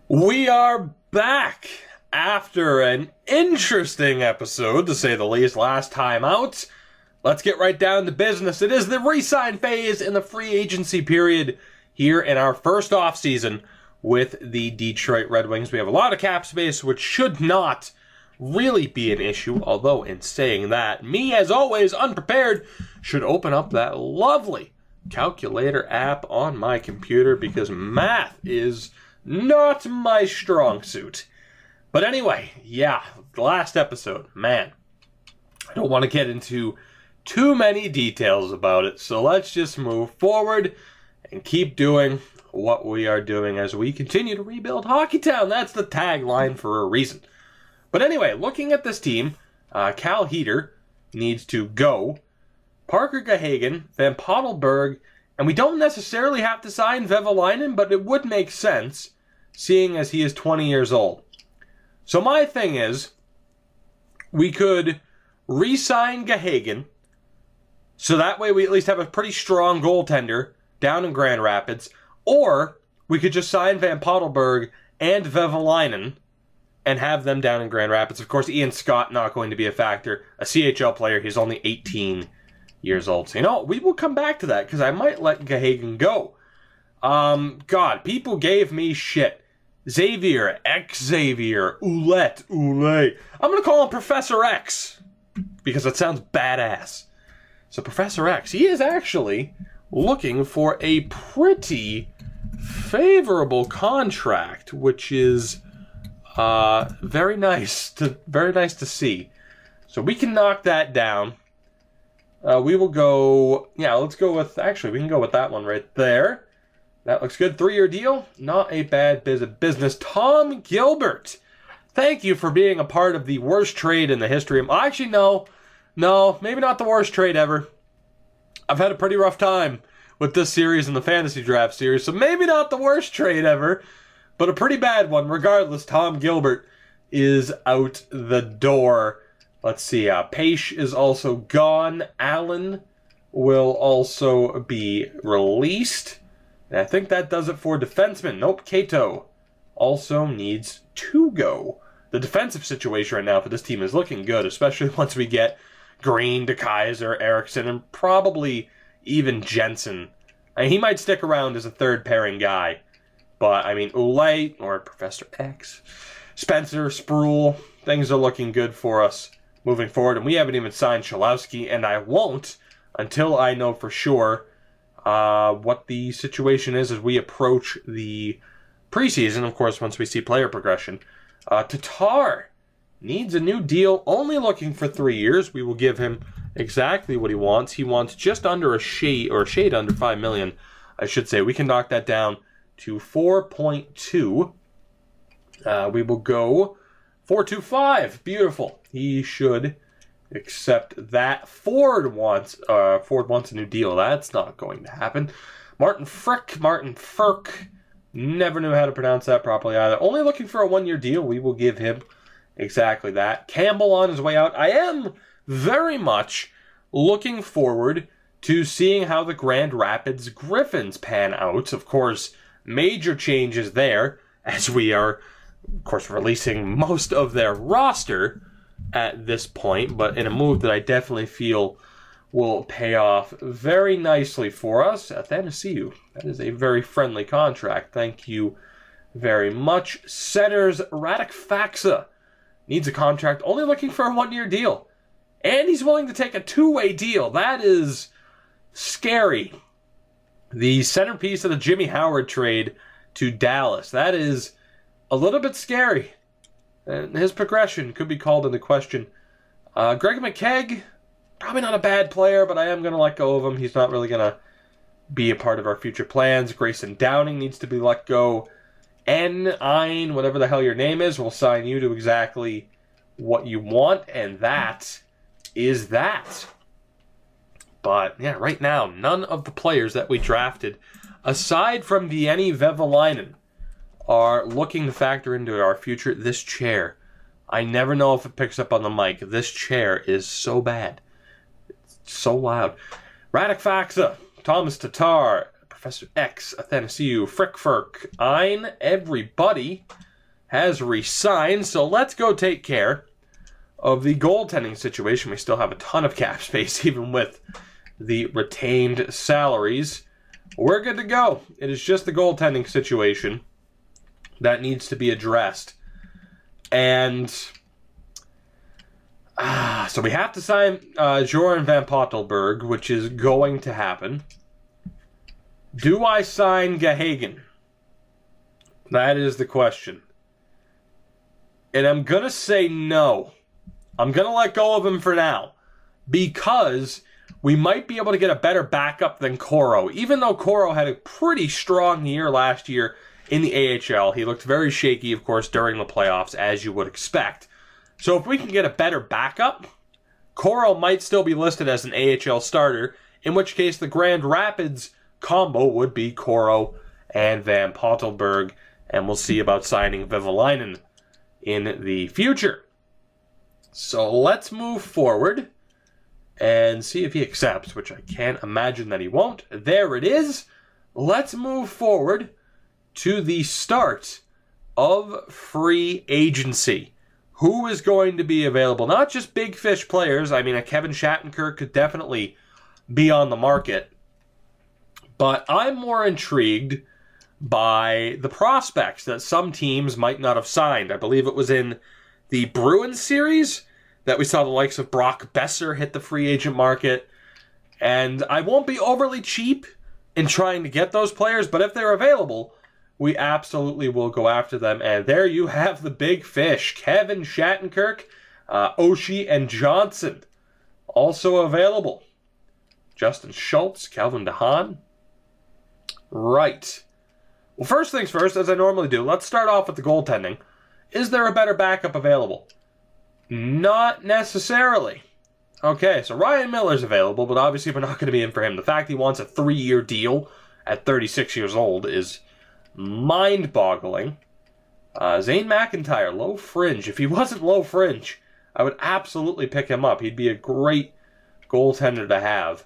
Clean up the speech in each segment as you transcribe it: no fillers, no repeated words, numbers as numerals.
We are back after an interesting episode, to say the least, last time out. Let's get right down to business. It is the re-sign phase in the free agency period here in our first offseason with the Detroit Red Wings. We have a lot of cap space, which should not really be an issue, although in saying that, me, as always, unprepared, should open up that lovely calculator app on my computer because math is not my strong suit. But anyway, yeah, the last episode, man, I don't want to get into too many details about it, so let's just move forward and keep doing what we are doing as we continue to rebuild Hockeytown. That's the tagline for a reason. But anyway, looking at this team, Cal Heater needs to go. Parker Gahagen, Van Pottelberg, and we don't necessarily have to sign Vevalainen, but it would make sense, seeing as he is 20 years old. So my thing is, we could re-sign Gahagen, so that way we at least have a pretty strong goaltender down in Grand Rapids, or we could just sign Van Pottelberg and Vevalainen and have them down in Grand Rapids. Of course, Ian Scott not going to be a factor. A CHL player, he's only 18 years old. So, you know, we will come back to that because I might let Gahagen go. God, people gave me shit. Xavier, X-Xavier, Ouellette, Oulet. I'm going to call him Professor X because it sounds badass. So Professor X, he is actually looking for a pretty favorable contract, which is very nice to see. So we can knock that down. We will go, yeah, let's go with, actually, we can go with that one right there. That looks good. 3-year deal. Not a bad business. Tom Gilbert, thank you for being a part of the worst trade in the history of, actually, no, maybe not the worst trade ever. I've had a pretty rough time with this series and the fantasy draft series, so maybe not the worst trade ever, but a pretty bad one. Regardless, Tom Gilbert is out the door. Let's see, Pache is also gone. Allen will also be released. And I think that does it for defensemen. Nope, Cato also needs to go. The defensive situation right now for this team is looking good, especially once we get Green, DeKaiser, Eriksson, and probably even Jensen. I mean, he might stick around as a third pairing guy. But, I mean, Ouellette or Professor X, Spencer, Sproul, things are looking good for us moving forward. And we haven't even signed Cholowski, and I won't until I know for sure what the situation is as we approach the preseason, of course, once we see player progression. Tatar needs a new deal, only looking for 3 years. We will give him exactly what he wants. He wants just under a shade under $5 million, I should say. We can knock that down to 4.2. We will go 4.25. Beautiful. He should accept that. Ford wants a new deal. That's not going to happen. Martin Frk. Never knew how to pronounce that properly either. Only looking for a 1-year deal. We will give him exactly that. Campbell on his way out. I am very much looking forward to seeing how the Grand Rapids Griffins pan out. Of course, major changes there as we are, of course, releasing most of their roster at this point, but in a move that I definitely feel will pay off very nicely for us. Athanasiou, that is a very friendly contract. Thank you very much. Centers, Radek Faksa needs a contract, only looking for a 1-year deal. And he's willing to take a 2-way deal. That is scary. The centerpiece of the Jimmy Howard trade to Dallas. That is a little bit scary. And his progression could be called into question. Greg McKegg, probably not a bad player, but I am going to let go of him. He's not really going to be a part of our future plans. Grayson Downing needs to be let go. Ein, whatever the hell your name is, will sign you to exactly what you want, and that is that. But, yeah, right now, none of the players that we drafted, aside from Vieni Vevalainen, are looking to factor into our future. This chair, I never know if it picks up on the mic. This chair is so bad. It's so loud. Radek Faksa, Thomas Tatar, Professor X, Athanasiu, Frickfurk, Ein, everybody has re-signed. So let's go take care of the goaltending situation. We still have a ton of cap space, even with the retained salaries. We're good to go. It is just the goaltending situation that needs to be addressed. And so we have to sign Joran van Pottelberg, which is going to happen. Do I sign Gahagen? That is the question. And I'm going to say no. I'm going to let go of him for now. Because we might be able to get a better backup than Coro. Even though Coro had a pretty strong year last year in the AHL, he looked very shaky, of course, during the playoffs, as you would expect. So if we can get a better backup, Coro might still be listed as an AHL starter, in which case the Grand Rapids combo would be Coro and Van Pottelberg, and we'll see about signing Vivalainen in the future. So let's move forward and see if he accepts, which I can't imagine that he won't. There it is. Let's move forward to the start of free agency. Who is going to be available? Not just big fish players. I mean, a Kevin Shattenkirk could definitely be on the market. But I'm more intrigued by the prospects that some teams might not have signed. I believe it was in the Bruins series that we saw the likes of Brock Besser hit the free agent market. And I won't be overly cheap in trying to get those players, but if they're available, we absolutely will go after them. And there you have the big fish. Kevin Shattenkirk, Oshie, and Johnson also available. Justin Schultz, Calvin DeHaan. Right. Well, first things first, as I normally do, let's start off with the goaltending. Is there a better backup available? Not necessarily. Okay, so Ryan Miller's available, but obviously we're not going to be in for him. The fact he wants a 3-year deal at 36 years old is mind-boggling. Zane McIntyre, low fringe. If he wasn't low fringe, I would absolutely pick him up. He'd be a great goaltender to have.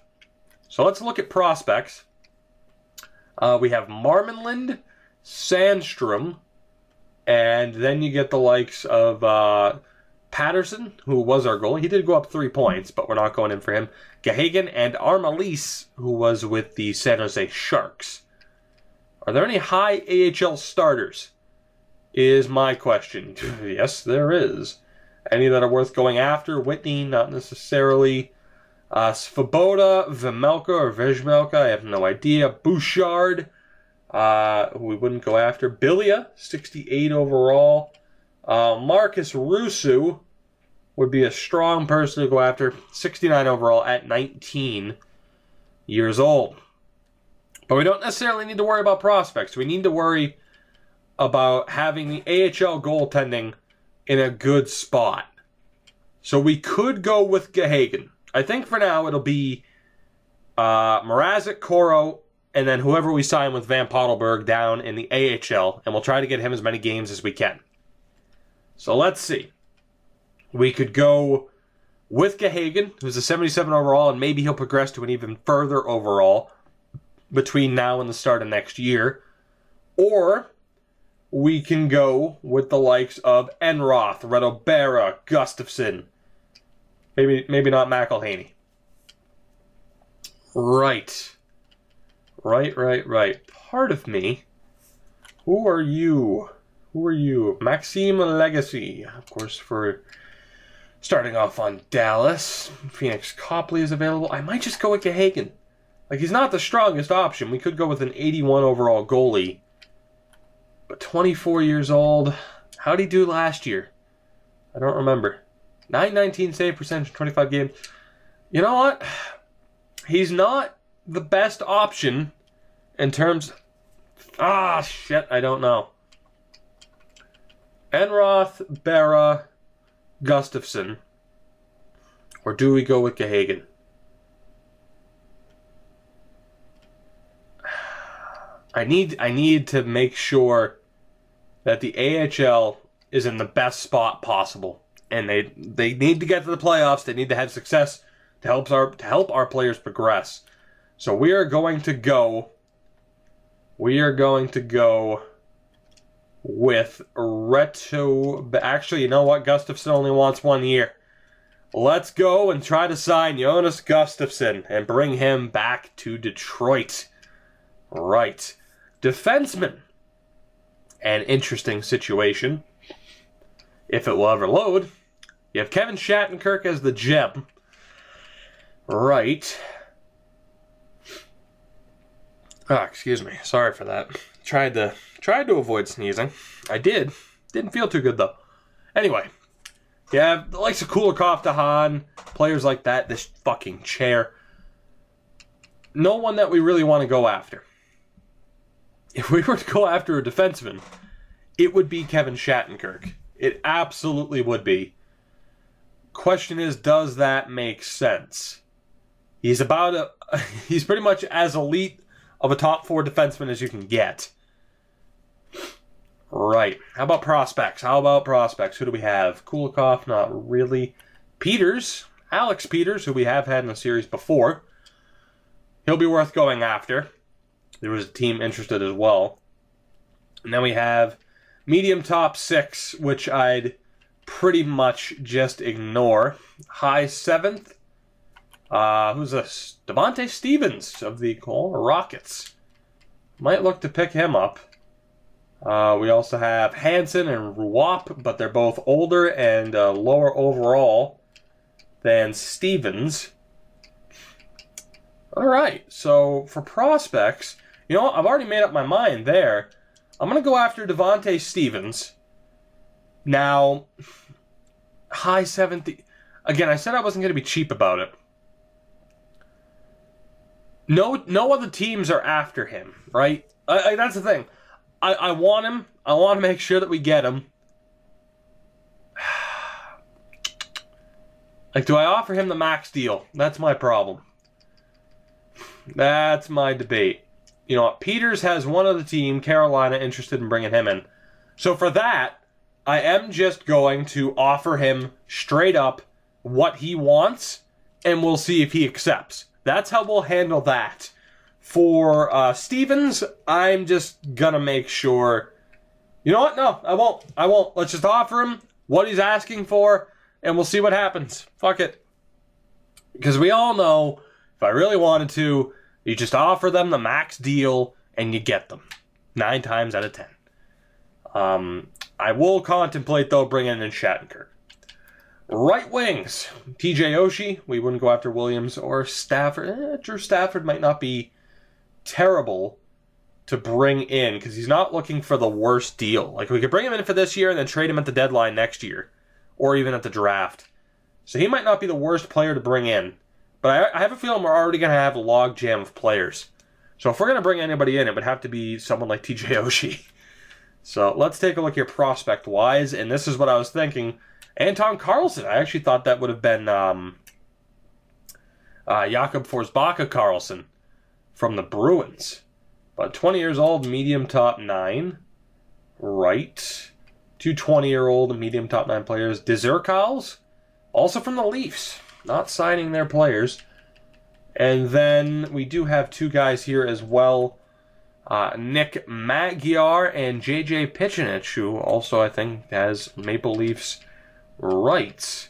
So let's look at prospects. We have Marmanland, Sandstrom, and then you get the likes of Patterson, who was our goalie. He did go up 3 points, but we're not going in for him. Gahagen and Armalise, who was with the San Jose Sharks. Are there any high AHL starters? Is my question. Yes, there is. Any that are worth going after? Whitney, not necessarily. Svoboda, Vemelka, or Vejmelka, I have no idea. Bouchard, who we wouldn't go after. Bilia, 68 overall. Marcus Rusu would be a strong person to go after. 69 overall at 19 years old. But we don't necessarily need to worry about prospects. We need to worry about having the AHL goaltending in a good spot. So we could go with Gahagen. I think for now it'll be Mrazek, Coro, and then whoever we sign with Van Pottelberg down in the AHL, and we'll try to get him as many games as we can. So let's see. We could go with Gahagen, who's a 77 overall, and maybe he'll progress to an even further overall between now and the start of next year. Or we can go with the likes of Enroth, Redobera, Gustafsson. Maybe not McElhaney. Right. Right. Part of me. Who are you? Maxime Legacy, of course, for starting off on Dallas. Phoenix Copley is available. I might just go with Gahagen. Like, he's not the strongest option. We could go with an 81 overall goalie. But 24 years old. How'd he do last year? I don't remember. 919 save percentage, 25 games. You know what? He's not the best option in terms... shit, I don't know. Enroth, Berra, Gustafsson. Or do we go with Gahagen? I need to make sure that the AHL is in the best spot possible. And they need to get to the playoffs. They need to have success to help our players progress. So we are going to go We are going to go with actually, you know what? Gustafsson only wants 1 year. Let's go and try to sign Jonas Gustafsson and bring him back to Detroit. Right. Defenseman. An interesting situation. If it will ever load. You have Kevin Shattenkirk as the gem. Right. Ah, excuse me. Sorry for that. Tried to avoid sneezing. I did. Didn't feel too good, though. Anyway. Yeah, the likes of Kulikov, Dahan, players like that, this fucking chair. No one that we really want to go after. If we were to go after a defenseman, it would be Kevin Shattenkirk. It absolutely would be. Question is, does that make sense? He's he's pretty much as elite of a top 4 defenseman as you can get. Right. How about prospects? Who do we have? Kulikov, not really. Peters. Alex Peters, who we have had in the series before. He'll be worth going after. There was a team interested as well. And then we have medium top 6, which I'd pretty much just ignore. High 7th. Who's this? Devontae Stevens of the Colorado Rockets. Might look to pick him up. We also have Hansen and Ruop, but they're both older and lower overall than Stevens. Alright, so for prospects, you know what? I've already made up my mind there. I'm going to go after Devontae Stevens. Now, high 7th. Again, I said I wasn't going to be cheap about it. No other teams are after him, right? That's the thing. I want him. I want to make sure that we get him. Like, do I offer him the max deal? That's my problem. That's my debate. You know what? Peters has one other team, Carolina, interested in bringing him in. So for that, I am just going to offer him straight up what he wants, and we'll see if he accepts. That's how we'll handle that. For Stevens, I'm just going to make sure... You know what? No, I won't. I won't. Let's just offer him what he's asking for, and we'll see what happens. Fuck it. Because we all know, if I really wanted to, you just offer them the max deal, and you get them. 9 times out of 10. I will contemplate, though, bringing in Shattenkirk. Right wings. TJ Oshie. We wouldn't go after Williams or Stafford. Drew Stafford might not be terrible to bring in, because he's not looking for the worst deal. Like, we could bring him in for this year and then trade him at the deadline next year. Or even at the draft. So he might not be the worst player to bring in. But I have a feeling we're already going to have a logjam of players. So if we're going to bring anybody in, it would have to be someone like TJ Oshie. So let's take a look here prospect-wise. And this is what I was thinking. Anton Carlson. I actually thought that would have been Jakob Forsbacka Carlson from the Bruins. But 20 years old, medium top 9. Right. 2 20-year-old medium top 9 players. Dzirkals, also from the Leafs. Not signing their players. And then we do have 2 guys here as well. Nick Magyar and JJ Pichenich, who also, I think, has Maple Leafs rights.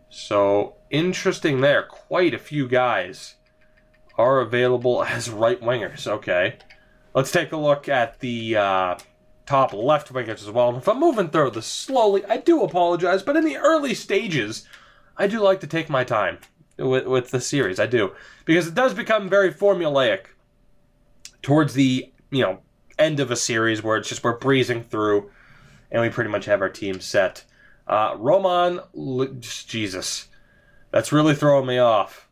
So, interesting there. Quite a few guys are available as right wingers. Okay. Let's take a look at the top left wingers as well. And if I'm moving through this slowly, I do apologize, but in the early stages, I do like to take my time with the series. I do. Because it does become very formulaic towards the, end of a series where it's just we're breezing through and we pretty much have our team set. Roman, Jesus, that's really throwing me off.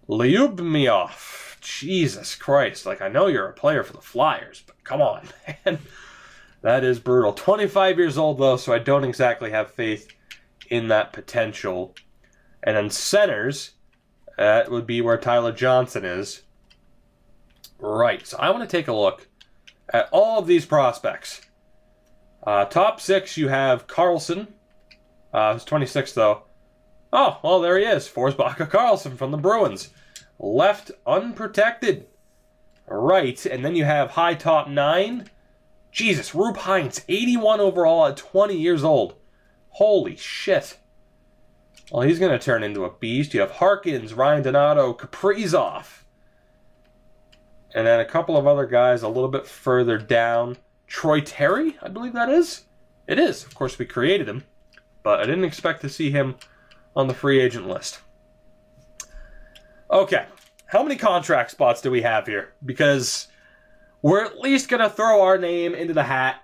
Lyubimov. Jesus Christ. Like, I know you're a player for the Flyers, but come on, man. That is brutal. 25 years old, though, so I don't exactly have faith in that potential. And then centers, that would be where Tyler Johnson is. Right, so I want to take a look at all of these prospects. Top 6, you have Carlson. Who's 26, though. Oh, well, there he is. Forsbacka Carlson from the Bruins. Left unprotected. Right, and then you have high top 9. Jesus, Rube Heinz, 81 overall at 20 years old. Holy shit. Well, he's going to turn into a beast. You have Harkins, Ryan Donato, Kaprizov. And then a couple of other guys a little bit further down. Troy Terry, I believe that is. It is. Of course, we created him. But I didn't expect to see him on the free agent list. Okay. How many contract spots do we have here? Because we're at least going to throw our name into the hat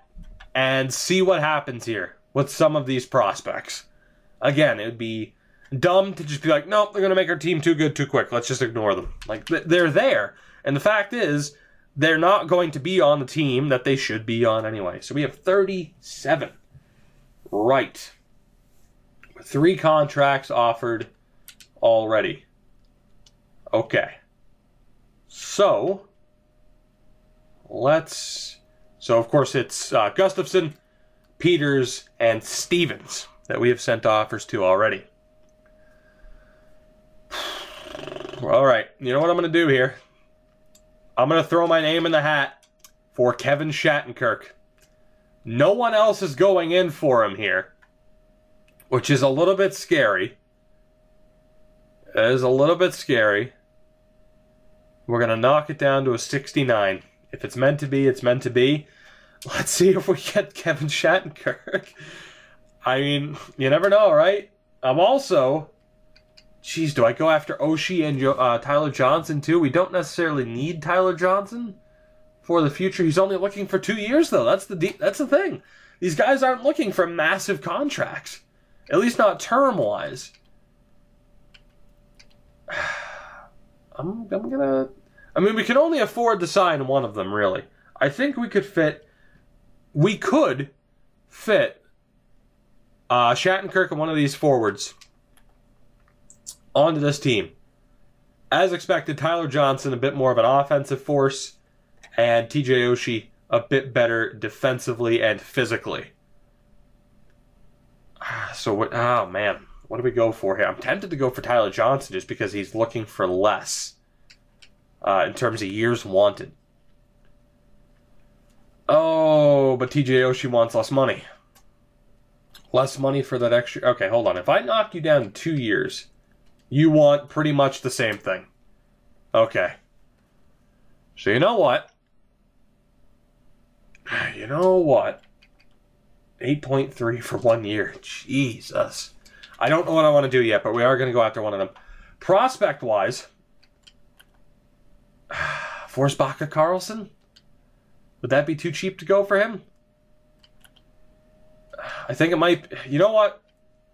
and see what happens here with some of these prospects. Again, it would be dumb to just be like, nope, they're going to make our team too good too quick. Let's just ignore them. Like, they're there. And the fact is, they're not going to be on the team that they should be on anyway. So we have 37. Right. 3 contracts offered already. Okay. So, so of course it's Gustafsson, Peters, and Stevens that we have sent offers to already. All right, you know what I'm going to do here? I'm going to throw my name in the hat for Kevin Shattenkirk. No one else is going in for him here, which is a little bit scary. It is a little bit scary. We're going to knock it down to a 69. If it's meant to be, it's meant to be. Let's see if we get Kevin Shattenkirk. I mean, you never know, right? I'm also... Jeez, do I go after Oshie and Tyler Johnson too? We don't necessarily need Tyler Johnson for the future. He's only looking for 2 years, though. That's the thing. These guys aren't looking for massive contracts. At least not term-wise. I'm gonna... I mean, we can only afford to sign one of them, really. I think we could fit... We could fit Shattenkirk and one of these forwards onto this team. As expected, Tyler Johnson a bit more of an offensive force, and TJ Oshie a bit better defensively and physically. So, what? Oh, man. What do we go for here? I'm tempted to go for Tyler Johnson just because he's looking for less in terms of years wanted. Oh, but TJ Oshie wants less money. Less money for that extra... Okay, hold on. If I knock you down to 2 years, you want pretty much the same thing. Okay. So you know what? You know what? 8.3 for 1 year. Jesus. I don't know what I want to do yet, but we are going to go after one of them. Prospect-wise, Forsbacka Carlson? Would that be too cheap to go for him? I think it might... You know what?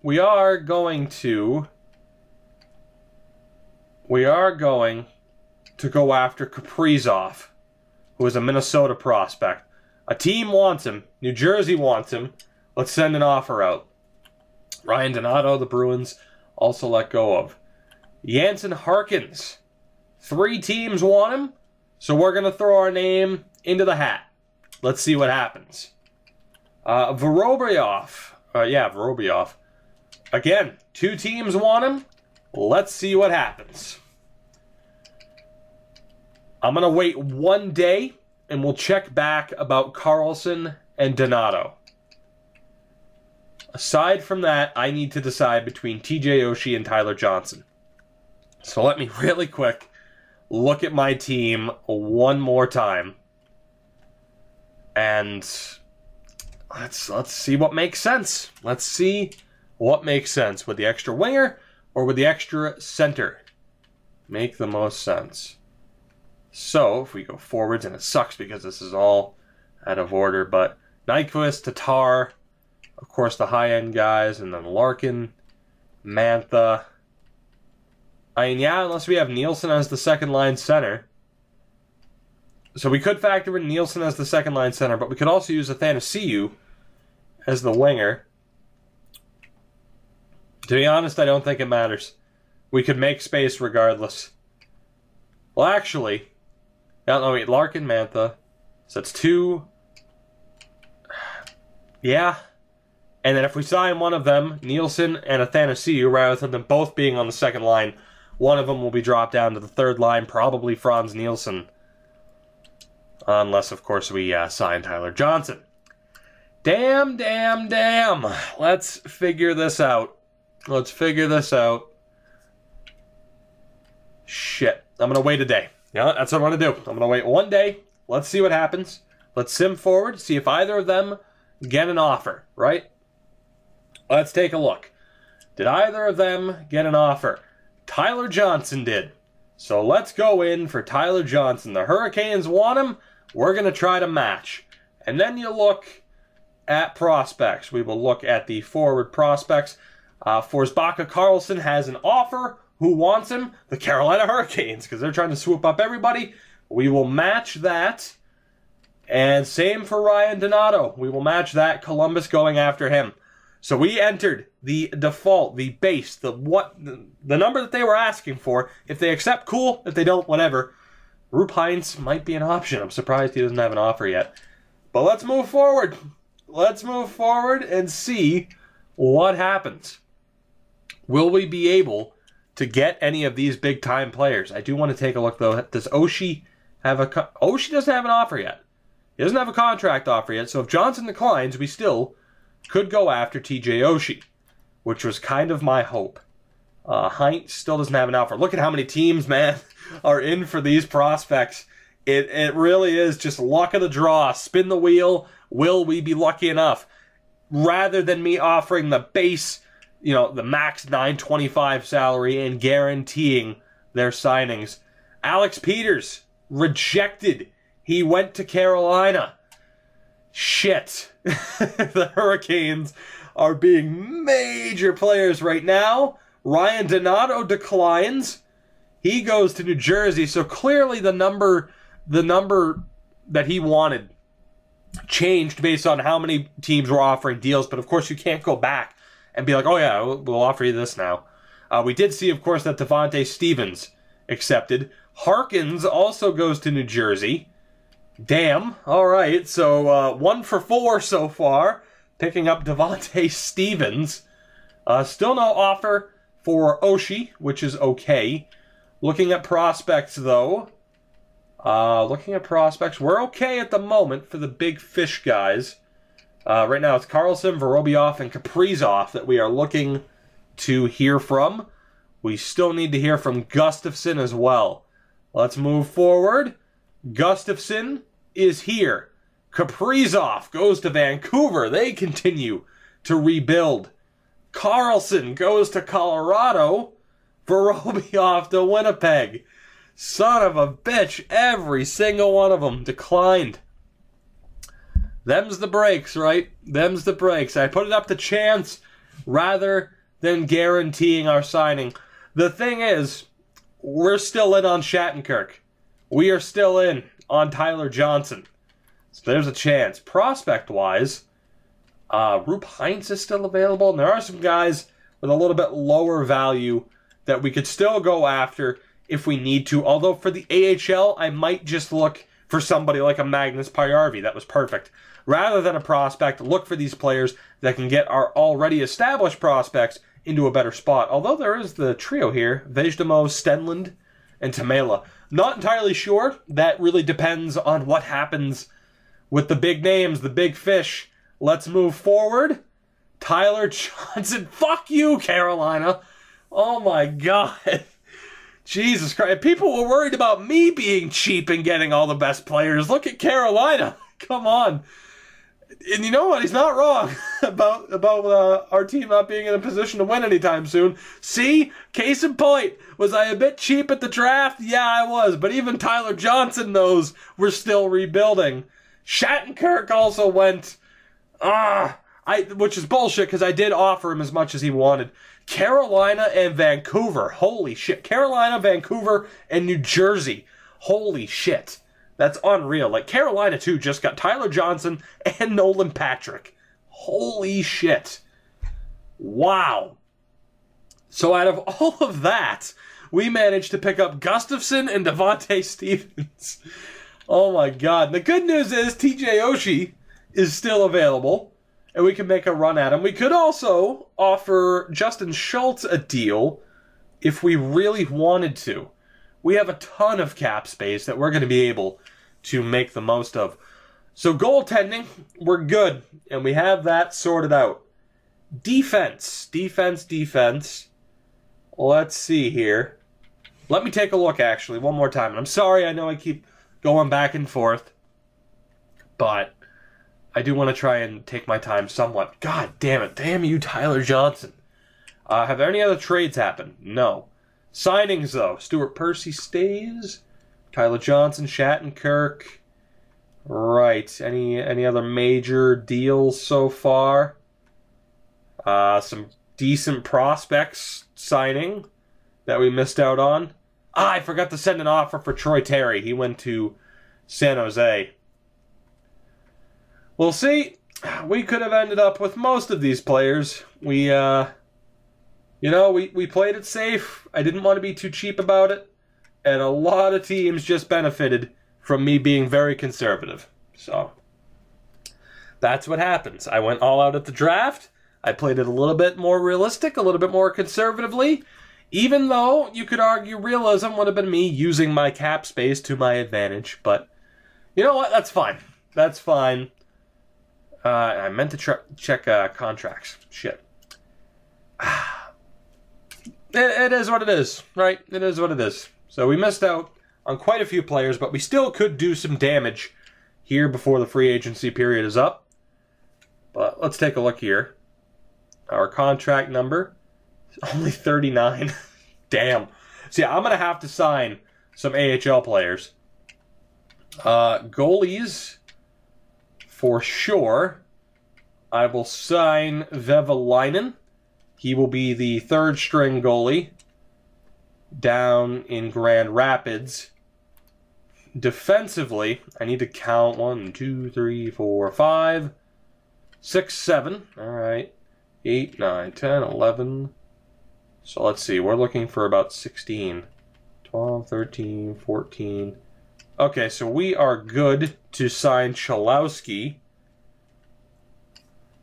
We are going to go after Kaprizov, who is a Minnesota prospect. A team wants him. New Jersey wants him. Let's send an offer out. Ryan Donato, the Bruins, also let go of. Jansen Harkins. 3 teams want him, so we're going to throw our name into the hat. Let's see what happens. Vorobyov. Vorobyov. Again, 2 teams want him. Let's see what happens. I'm going to wait 1 day, and we'll check back about Carlson and Donato. Aside from that, I need to decide between TJ Oshie and Tyler Johnson. So let me really quick look at my team one more time. And let's see what makes sense. Let's see what makes sense with the extra winger or with the extra center. Make the most sense. So, if we go forwards, and it sucks because this is all out of order, but Nyquist, Tatar, of course the high-end guys, and then Larkin, Mantha. I mean, yeah, unless we have Nielsen as the second-line center. So we could factor in Nielsen as the second-line center, but we could also use Athanasiou as the winger. To be honest, I don't think it matters. We could make space regardless. Well, actually... No, wait, Larkin, Mantha. So that's 2. Yeah. And then if we sign one of them, Nielsen and Athanasiou, rather than them both being on the second line, one of them will be dropped down to the third line, probably Franz Nielsen. Unless, of course, we sign Tyler Johnson. Damn. Let's figure this out. Shit. I'm going to wait a day. Yeah, that's what I'm going to do. I'm going to wait one day. Let's see what happens. Let's sim forward, see if either of them get an offer, right? Let's take a look. Did either of them get an offer? Tyler Johnson did. So let's go in for Tyler Johnson. The Hurricanes want him. We're going to try to match. And then you look at prospects. We will look at the forward prospects. Forsbacka Karlsson has an offer. Who wants him? The Carolina Hurricanes, because they're trying to swoop up everybody. We will match that. And same for Ryan Donato. We will match that. Columbus going after him. So we entered the default, the base, the number that they were asking for. If they accept, cool. If they don't, whatever. Rupe Hintz might be an option. I'm surprised he doesn't have an offer yet. But let's move forward. Let's move forward and see what happens. Will we be able to get any of these big-time players? I do want to take a look, though. Does Oshie have a... Oshie doesn't have an offer yet. He doesn't have a contract offer yet. So if Johnson declines, we still could go after TJ Oshie, which was kind of my hope. Hintz still doesn't have an offer. Look at how many teams, man, are in for these prospects. It really is just luck of the draw. Spin the wheel. Will we be lucky enough? Rather than me offering the base, you know, the max $925 salary and guaranteeing their signings. Alex Peters, rejected. He went to Carolina. Shit. The Hurricanes are being major players right now. Ryan Donato declines. He goes to New Jersey. So clearly the number that he wanted changed based on how many teams were offering deals. But of course you can't go back and be like, oh yeah, we'll offer you this now. We did see, of course, that Devontae Stevens accepted. Harkins also goes to New Jersey. Damn. All right. So 1 for 4 so far, picking up Devontae Stevens. Still no offer for Oshie, which is okay. Looking at prospects, though. We're okay at the moment for the big fish guys. Right now it's Karlsson, Vorobyev, and Kaprizov that we are looking to hear from. We still need to hear from Gustafsson as well. Let's move forward. Gustafsson is here. Kaprizov goes to Vancouver. They continue to rebuild. Karlsson goes to Colorado. Vorobyev to Winnipeg. Son of a bitch. Every single one of them declined. Them's the breaks, right? Them's the breaks. I put it up to chance rather than guaranteeing our signing. The thing is, we're still in on Shattenkirk. We are still in on Tyler Johnson. So there's a chance. Prospect-wise, Rupe Hintz is still available. And there are some guys with a little bit lower value that we could still go after if we need to. Although for the AHL, I might just look for somebody like a Magnus Pajärvi. That was perfect. Rather than a prospect, look for these players that can get our already established prospects into a better spot. Although there is the trio here, Vejdemo, Stenlund, and Tamela. Not entirely sure. That really depends on what happens with the big names, the big fish. Let's move forward. Tyler Johnson. Fuck you, Carolina. Oh my God. Jesus Christ. People were worried about me being cheap and getting all the best players. Look at Carolina. Come on. And you know what? He's not wrong about our team not being in a position to win anytime soon. See? Case in point. Was I a bit cheap at the draft? Yeah, I was. But even Tyler Johnson knows we're still rebuilding. Shattenkirk also went. Which is bullshit because I did offer him as much as he wanted. Carolina and Vancouver. Holy shit. Carolina, Vancouver, and New Jersey. Holy shit. That's unreal. Like, Carolina, too, just got Tyler Johnson and Nolan Patrick. Holy shit. Wow. So out of all of that, we managed to pick up Gustafsson and Devontae Stevens. Oh, my God. The good news is TJ Oshie is still available, and we can make a run at him. We could also offer Justin Schultz a deal if we really wanted to. We have a ton of cap space that we're going to be able to make the most of. So goaltending, we're good, and we have that sorted out. Defense. Let's see here. Let me take a look, actually, one more time. And I'm sorry, I know I keep going back and forth, but I do want to try and take my time somewhat. God damn it. Damn you, Tyler Johnson. Have there any other trades happened? No. Signings, though. Stuart Percy stays. Tyler Johnson, Shattenkirk. Right. Any other major deals so far? Some decent prospects signing that we missed out on. I forgot to send an offer for Troy Terry. He went to San Jose. We'll see. We could have ended up with most of these players. We played it safe. I didn't want to be too cheap about it. And a lot of teams just benefited from me being very conservative. So, that's what happens. I went all out at the draft. I played it a little bit more realistic, a little bit more conservatively. Even though you could argue realism would have been me using my cap space to my advantage. But, you know what? That's fine. That's fine. I meant to check contracts. Shit. It is what it is, right? It is what it is. So we missed out on quite a few players, but we still could do some damage here before the free agency period is up. But let's take a look here. Our contract number is only 39. Damn. So yeah, I'm going to have to sign some AHL players. Goalies, for sure. I will sign Vevalainen. He will be the third string goalie down in Grand Rapids. Defensively, I need to count 1, 2, 3, 4, 5, 6, 7. All right. 8, 9, 10, 11. So let's see. We're looking for about 16. 12, 13, 14. Okay, so we are good to sign Chalowski.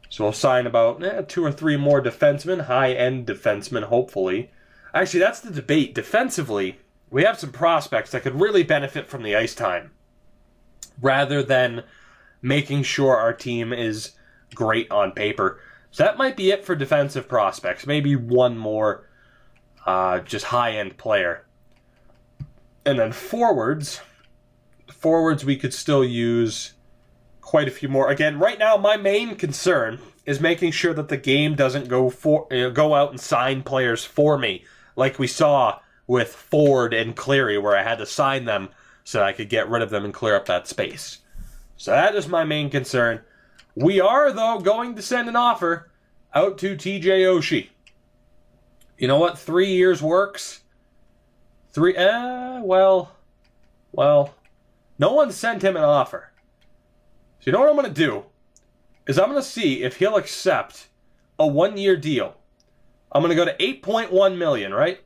So we'll sign about 2 or 3 more defensemen, high-end defensemen, hopefully. Actually, that's the debate. Defensively, we have some prospects that could really benefit from the ice time, rather than making sure our team is great on paper. So that might be it for defensive prospects. Maybe one more just high-end player. And then forwards. Forwards, we could still use quite a few more. Again, right now, my main concern is making sure that the game doesn't go out and sign players for me, like we saw with Ford and Cleary, where I had to sign them so I could get rid of them and clear up that space. So that is my main concern. We are, though, going to send an offer out to TJ Oshie. You know what? 3 years works. Well, no one sent him an offer. So you know what I'm going to do? Is I'm going to see if he'll accept a 1-year deal. I'm going to go to $8.1 million, right?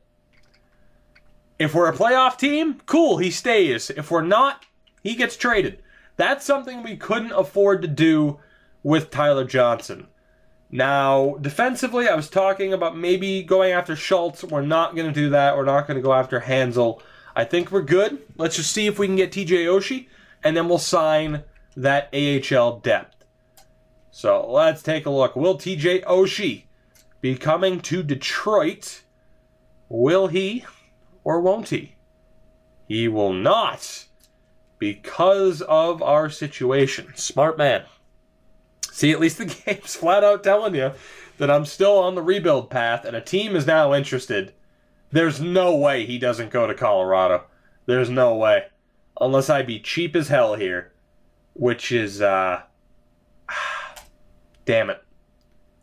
If we're a playoff team, cool, he stays. If we're not, he gets traded. That's something we couldn't afford to do with Tyler Johnson. Now, defensively, I was talking about maybe going after Schultz. We're not going to do that. We're not going to go after Hansel. I think we're good. Let's just see if we can get TJ Oshie, and then we'll sign that AHL depth. So let's take a look. Will TJ Oshie be coming to Detroit? Will he or won't he? He will not, because of our situation. Smart man. See, at least the game's flat out telling you that I'm still on the rebuild path, and a team is now interested. There's no way he doesn't go to Colorado. There's no way. Unless I be cheap as hell here. Which is, damn it.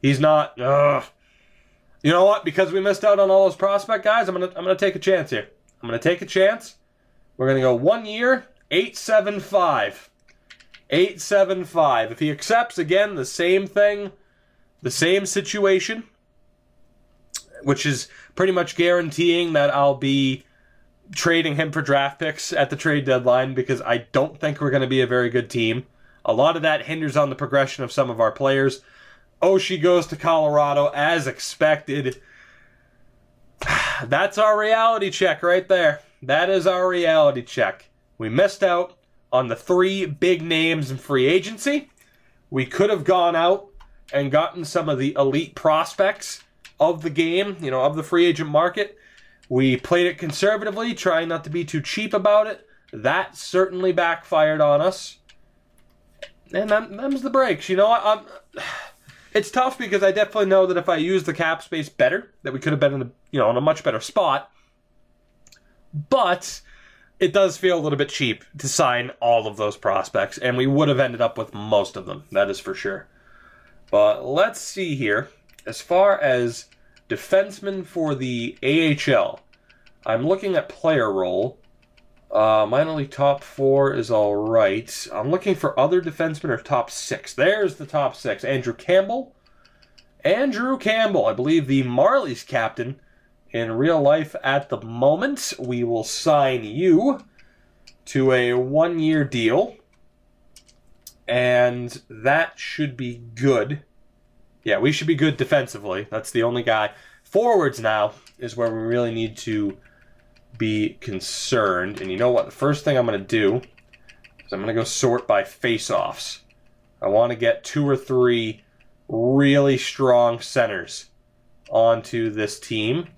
He's not, You know what? Because we missed out on all those prospect guys, I'm gonna take a chance here. I'm gonna take a chance. We're gonna go 1 year, 875. 875. If he accepts, again, the same thing, the same situation, which is pretty much guaranteeing that I'll be trading him for draft picks at the trade deadline, because I don't think we're going to be a very good team. A lot of that hinders on the progression of some of our players. Oshie goes to Colorado as expected. That's our reality check right there. That is our reality check. We missed out. on the 3 big names in free agency. We could have gone out and gotten some of the elite prospects of the game, you know, of the free agent market. We played it conservatively, trying not to be too cheap about it. That certainly backfired on us. And them's the breaks. You know, it's tough because I definitely know that if I used the cap space better, that we could have been in in a much better spot. But it does feel a little bit cheap to sign all of those prospects, and we would have ended up with most of them. That is for sure. But let's see here. As far as defensemen for the AHL, I'm looking at player role. Minor league top 4 is all right. I'm looking for other defensemen or top 6. There's the top 6. Andrew Campbell. Andrew Campbell, I believe the Marlies captain in real life at the moment. We will sign you to a 1-year deal. And that should be good. Yeah, we should be good defensively. That's the only guy. Forwards now is where we really need to be concerned. And you know what? The first thing I'm going to do is I'm going to go sort by face-offs. I want to get 2 or 3 really strong centers onto this team.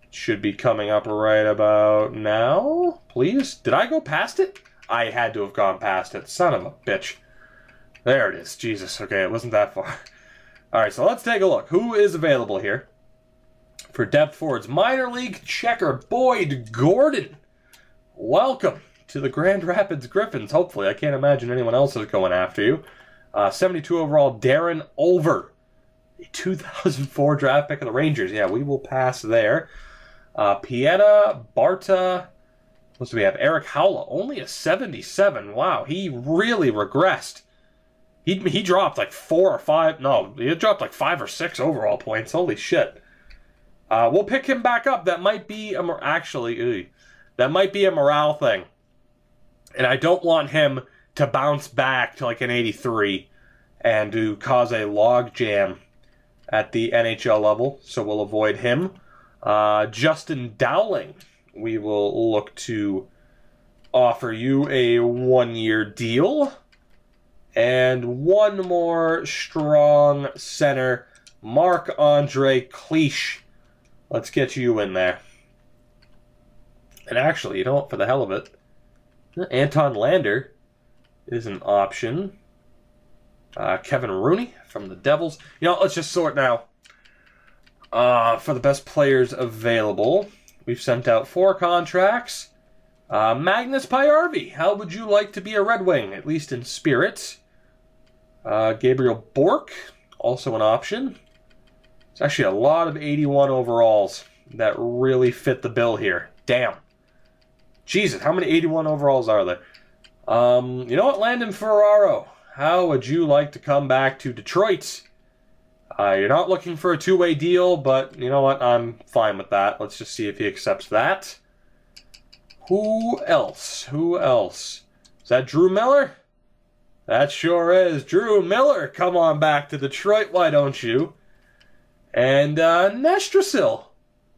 Should be coming up right about now. Please? Did I go past it? I had to have gone past it. Son of a bitch. There it is. Jesus. Okay, it wasn't that far. Alright, so let's take a look. Who is available here for depth forwards? Minor league checker Boyd Gordon. Welcome to the Grand Rapids Griffins, hopefully. I can't imagine anyone else is going after you. 72 overall, Darren Olver. A 2004 draft pick of the Rangers. Yeah, we will pass there. Pieta, Barta. What do we have? Eric Howla. Only a 77. Wow, he really regressed. He dropped like 4 or 5. No, he dropped like 5 or 6 overall points. Holy shit. We'll pick him back up. That might be a that might be a morale thing. And I don't want him to bounce back to like an 83 and to cause a log jam at the NHL level. So we'll avoid him. Justin Dowling. We will look to offer you a 1-year deal. And one more strong center, Marc-Andre Cliche. Let's get you in there. And actually, you know what, for the hell of it, Anton Lander is an option. Kevin Rooney from the Devils. You know, let's just sort now. For the best players available, we've sent out 4 contracts. Magnus Pajärvi, how would you like to be a Red Wing, at least in spirit? Gabriel Bork, also an option. It's actually a lot of 81 overalls that really fit the bill here. Damn. Jesus, how many 81 overalls are there? You know what, Landon Ferraro, how would you like to come back to Detroit? You're not looking for a 2-way deal, but you know what, I'm fine with that. Let's just see if he accepts that. Who else? Who else? Is that Drew Miller? That sure is. Drew Miller, come on back to Detroit, why don't you? And Nestrasil.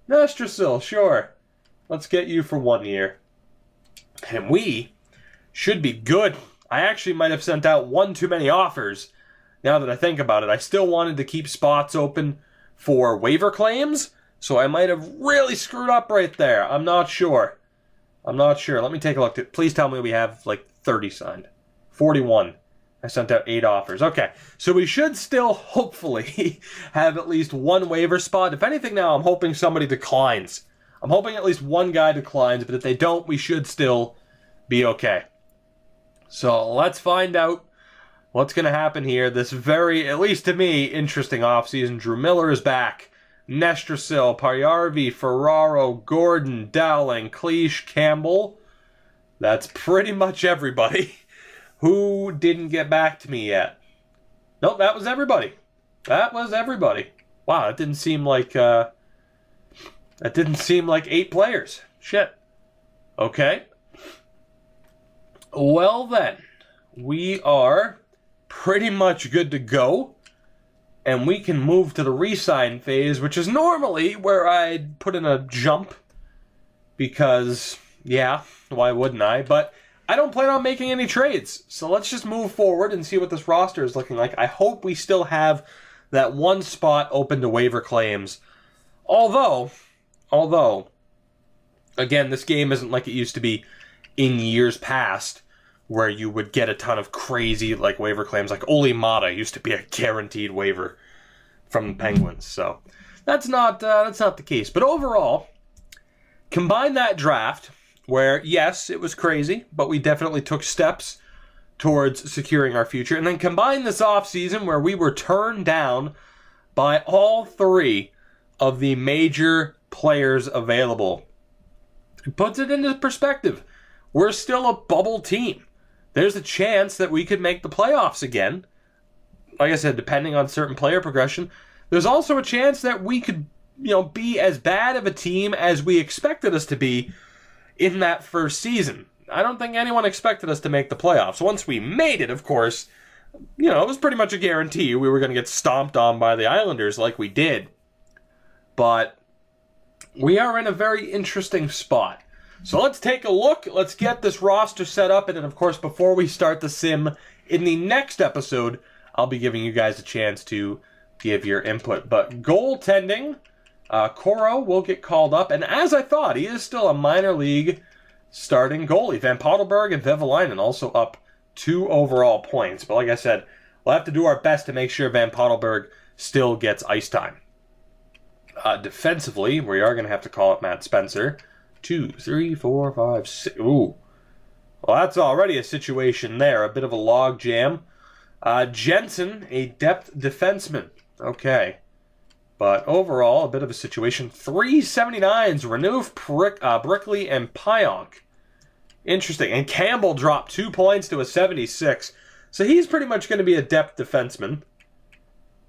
Nestrasil, sure. Let's get you for 1 year. And we should be good. I actually might have sent out 1 too many offers. Now that I think about it, I still wanted to keep spots open for waiver claims, so I might have really screwed up right there. I'm not sure. I'm not sure. Let me take a look. Please tell me we have like 30 signed. 41. I sent out 8 offers. Okay, so we should still hopefully have at least 1 waiver spot. If anything now, I'm hoping somebody declines. I'm hoping at least 1 guy declines, but if they don't, we should still be okay. So let's find out what's going to happen here. This very, at least to me, interesting offseason. Drew Miller is back. Nestrasil, Pajärvi, Ferraro, Gordon, Dowling, Cliche, Campbell. That's pretty much everybody. Who didn't get back to me yet? Nope, that was everybody. That was everybody. Wow, that didn't seem like 8 players. Shit. Okay. Well then, we are pretty much good to go. And we can move to the re-sign phase, which is normally where I'd put in a jump. Because, yeah, why wouldn't I? But I don't plan on making any trades. So let's just move forward and see what this roster is looking like. I hope we still have that one spot open to waiver claims. Although, again, this game isn't like it used to be in years past, where you would get a ton of crazy like waiver claims. Like Oli Mata used to be a guaranteed waiver from the Penguins. So that's not the case. But overall, combine that draft where, yes, it was crazy, but we definitely took steps towards securing our future. And then combine this offseason where we were turned down by all three of the major players available. It puts it into perspective. We're still a bubble team. There's a chance that we could make the playoffs again. Like I said, depending on certain player progression. There's also a chance that we could, be as bad of a team as we expected us to be in that first season. I don't think anyone expected us to make the playoffs. Once we made it, of course, it was pretty much a guarantee we were going to get stomped on by the Islanders like we did. But we are in a very interesting spot. So let's take a look. Let's get this roster set up. And then, of course, before we start the sim, in the next episode, I'll be giving you guys a chance to give your input. But goaltending, Coro will get called up. And as I thought, he is still a minor league starting goalie. Van Pottelberg and Vevalainen also up 2 overall points. But like I said, we'll have to do our best to make sure Van Pottelberg still gets ice time. Defensively, we are going to have to call up Matt Spencer. 2, 3, 4, 5, 6. Ooh. Well, that's already a situation there. A bit of a log jam. Jensen, a depth defenseman. Okay. But overall, a bit of a situation. 379s, Renouf, Brickley, and Pionk. Interesting. And Campbell dropped 2 points to a 76. So he's pretty much going to be a depth defenseman.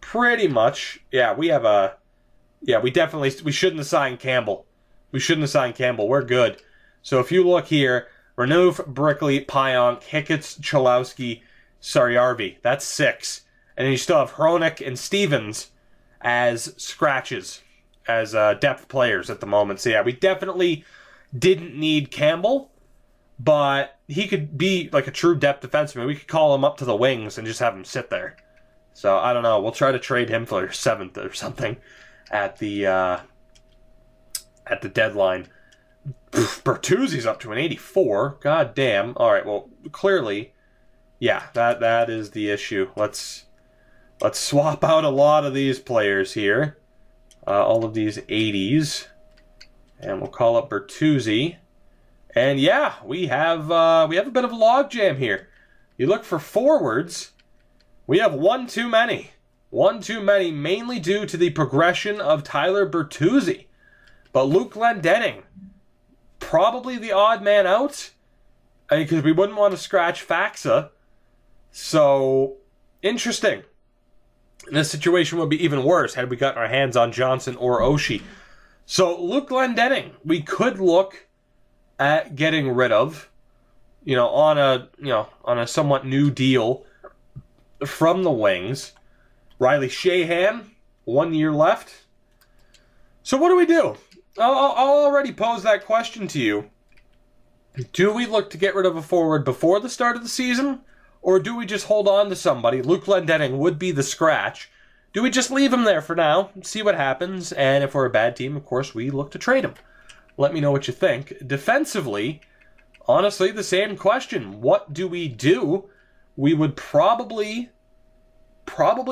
Pretty much. Yeah, we have a... Yeah, we shouldn't have signed Campbell. We shouldn't have signed Campbell. We're good. So if you look here, Renouf, Brickley, Pionk, Hicketts, Cholowski, Saryarvi. That's 6. And then you still have Hronik and Stevens as scratches, as depth players at the moment. So yeah, we definitely didn't need Campbell, but he could be like a true depth defenseman. We could call him up to the wings and just have him sit there. So I don't know. We'll try to trade him for 7th or something at the deadline. Bertuzzi's up to an 84. God damn. All right. Well, clearly, yeah, that is the issue. Let's swap out a lot of these players here. All of these 80s, and we'll call up Bertuzzi. And yeah, we have a bit of a logjam here. You look for forwards. We have one too many. One too many, mainly due to the progression of Tyler Bertuzzi. But Luke Glendening, probably the odd man out, because we wouldn't want to scratch Faxa. So, interesting. This situation would be even worse had we gotten our hands on Johnson or Oshie. So, Luke Glendening, we could look at getting rid of, on a somewhat new deal from the Wings. Riley Sheahan, 1 year left. So what do we do? I'll already pose that question to you. Do we look to get rid of a forward before the start of the season? Or do we just hold on to somebody? Luke Glendening would be the scratch. Do we just leave him there for now, see what happens, and if we're a bad team, of course, we look to trade him? Let me know what you think. Defensively, honestly, the same question. What do we do? We would probably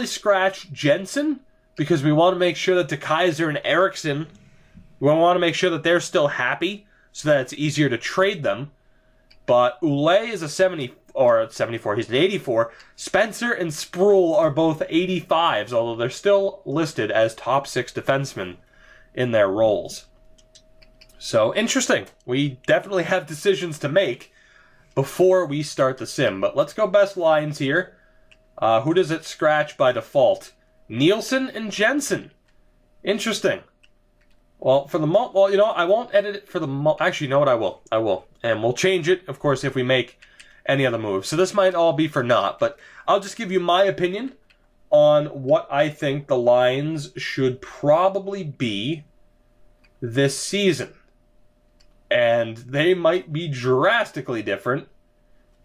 scratch Jensen, because we want to make sure that DeKaiser and Eriksson, we want to make sure that they're still happy, so that it's easier to trade them. But Oulet is a 74, he's an 84. Spencer and Sproul are both 85s, although they're still listed as top 6 defensemen in their roles. So, interesting. We definitely have decisions to make before we start the sim. But let's go best lines here. Who does it scratch by default? Nielsen and Jensen. Interesting. Well, for the I won't edit it for the actually, you know what? I will. And we'll change it, of course, if we make any other moves. So this might all be for naught, but I'll just give you my opinion on what I think the lines should probably be this season. And they might be drastically different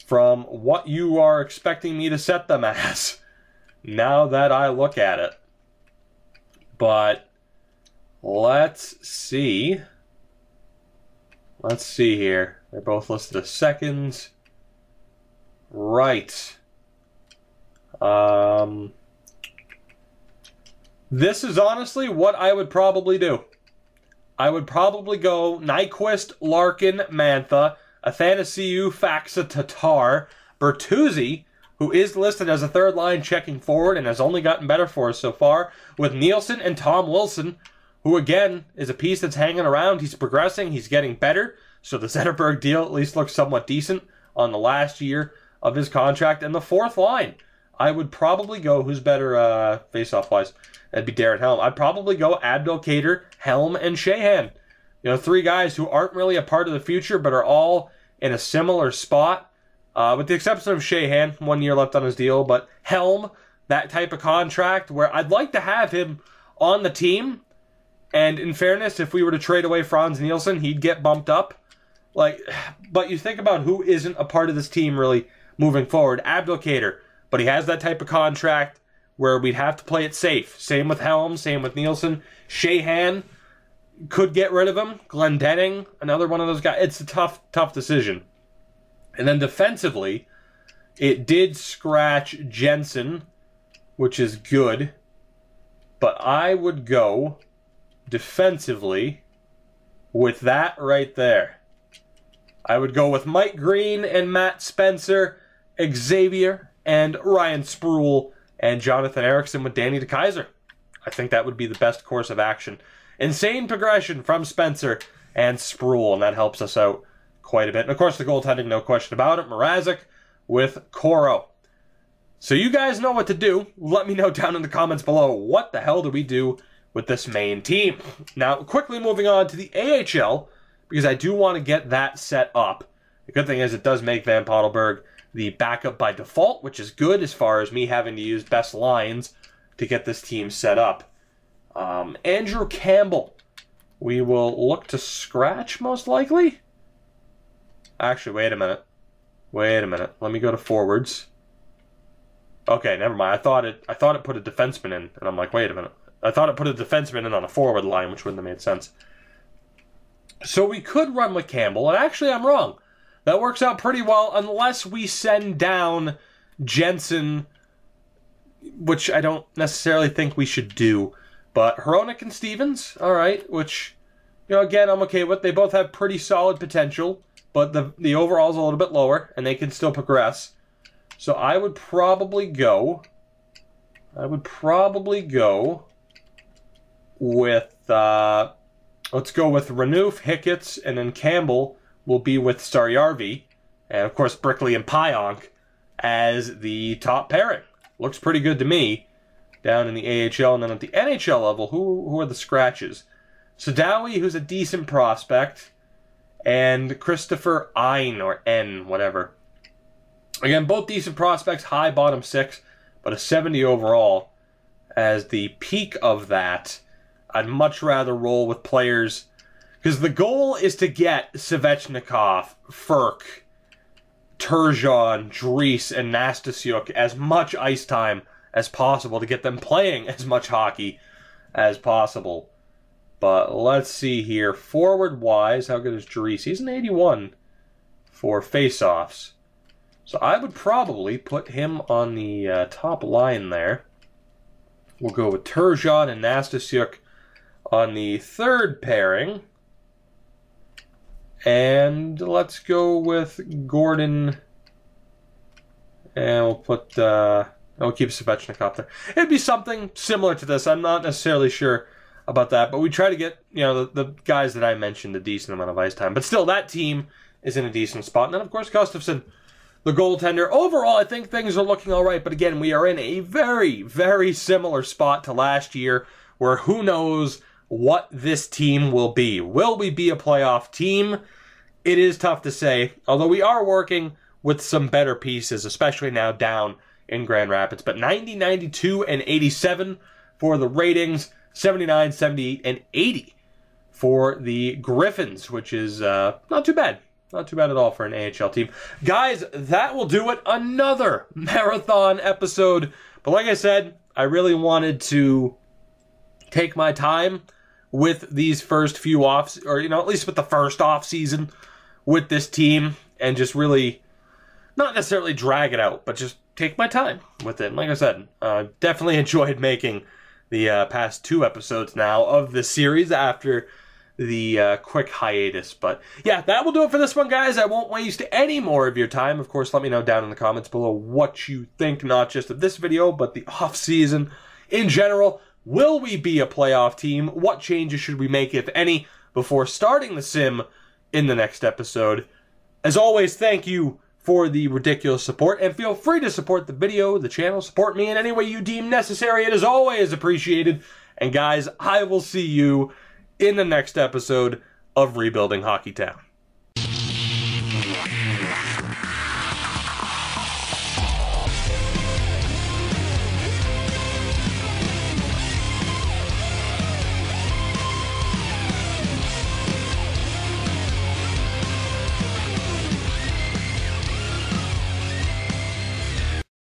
from what you are expecting me to set them as, now that I look at it. But let's see. Let's see here. They're both listed as seconds. Right. This is honestly what I would probably do. I would probably go Nyquist, Larkin, Mantha, Athanasiou, Faxa, Tatar, Bertuzzi, who is listed as a third line checking forward and has only gotten better for us so far, with Nielsen and Tom Wilson, who again is a piece that's hanging around. He's progressing, he's getting better, so the Zetterberg deal at least looks somewhat decent on the last year of his contract. And the fourth line, I would probably go, who's better face-off-wise? That'd be Darren Helm. I'd probably go Abdelkader, Helm, and Sheahan. You know, three guys who aren't really a part of the future, but are all in a similar spot. With the exception of Sheahan, 1 year left on his deal. But Helm, that type of contract where I'd like to have him on the team. And in fairness, if we were to trade away Franz Nielsen, he'd get bumped up. But you think about who isn't a part of this team really moving forward. Abdelkader, but he has that type of contract where we'd have to play it safe. Same with Helm, same with Nielsen. Sheahan, could get rid of him. Glendening, another one of those guys. It's a tough decision. And then defensively, it did scratch Jensen, which is good. But I would go defensively with that right there. I would go with Mike Green and Matt Spencer, Xavier and Ryan Sproul, and Jonathan Erickson with Danny DeKeyser. I think that would be the best course of action. Insane progression from Spencer and Sproul, and that helps us out quite a bit. And of course, the goaltending, no question about it. Mrazek with Coro. So you guys know what to do. Let me know down in the comments below, what the hell do we do with this main team? Now, quickly moving on to the AHL, because I do want to get that set up. The good thing is it does make Van Pottelberg the backup by default, which is good as far as me having to use best lines to get this team set up. Andrew Campbell, we will look to scratch most likely. Actually, wait a minute. Let me go to forwards. Okay, never mind. I thought it put a defenseman in, and I'm like, wait a minute. I thought it put a defenseman in on a forward line, which wouldn't have made sense. So we could run with Campbell, and actually I'm wrong. That works out pretty well unless we send down Jensen, which I don't necessarily think we should do. But Hronek and Stevens, all right, which, you know, again, I'm okay with. They both have pretty solid potential, but the overall's a little bit lower, and they can still progress. So I would probably go with, let's go with Renouf, Hicketts, and then Campbell will be with Saryarvi, and of course Brickley and Pionk as the top pairing. Looks pretty good to me down in the AHL. And then at the NHL level, who are the scratches? Sadawi, who's a decent prospect, and Christopher Ein, or N, whatever. Again, both decent prospects, high bottom six, but a 70 overall as the peak of that. I'd much rather roll with players, because the goal is to get Svechnikov, Furk, Turgeon, Dries, and Nastasiuk as much ice time as possible to get them playing as much hockey as possible. But let's see here. Forward-wise, how good is Dries? He's an 81 for face-offs. So I would probably put him on the top line there. We'll go with Turgeon and Nastasiuk on the third pairing. And let's go with Gordon. And we'll put, we'll keep Svechnikov there. It'd be something similar to this. I'm not necessarily sure about that. But we try to get, you know, the guys that I mentioned a decent amount of ice time. But still, that team is in a decent spot. And then, of course, Gustafsson, the goaltender. Overall, I think things are looking all right. But again, we are in a very, very similar spot to last year, where who knows what this team will be. Will we be a playoff team? It is tough to say, although we are working with some better pieces, especially now down in Grand Rapids. But 90, 92, and 87 for the ratings, 79, 78, and 80 for the Griffins, which is not too bad. Not too bad at all for an AHL team. Guys, that will do it. Another marathon episode. But like I said, I really wanted to take my time with these first few offs, or, you know, at least with the first off season with this team, and just really not necessarily drag it out, but just take my time with it. And like I said, definitely enjoyed making the past 2 episodes now of this series after the quick hiatus. But yeah, that will do it for this one, guys. I won't waste any more of your time. Of course, let me know down in the comments below what you think, not just of this video, but the off-season in general. Will we be a playoff team? What changes should we make, if any, before starting the sim in the next episode? As always, thank you for the ridiculous support, and feel free to support the video, the channel, support me in any way you deem necessary. It is always appreciated. And guys, I will see you in the next episode of Rebuilding Hockey Town.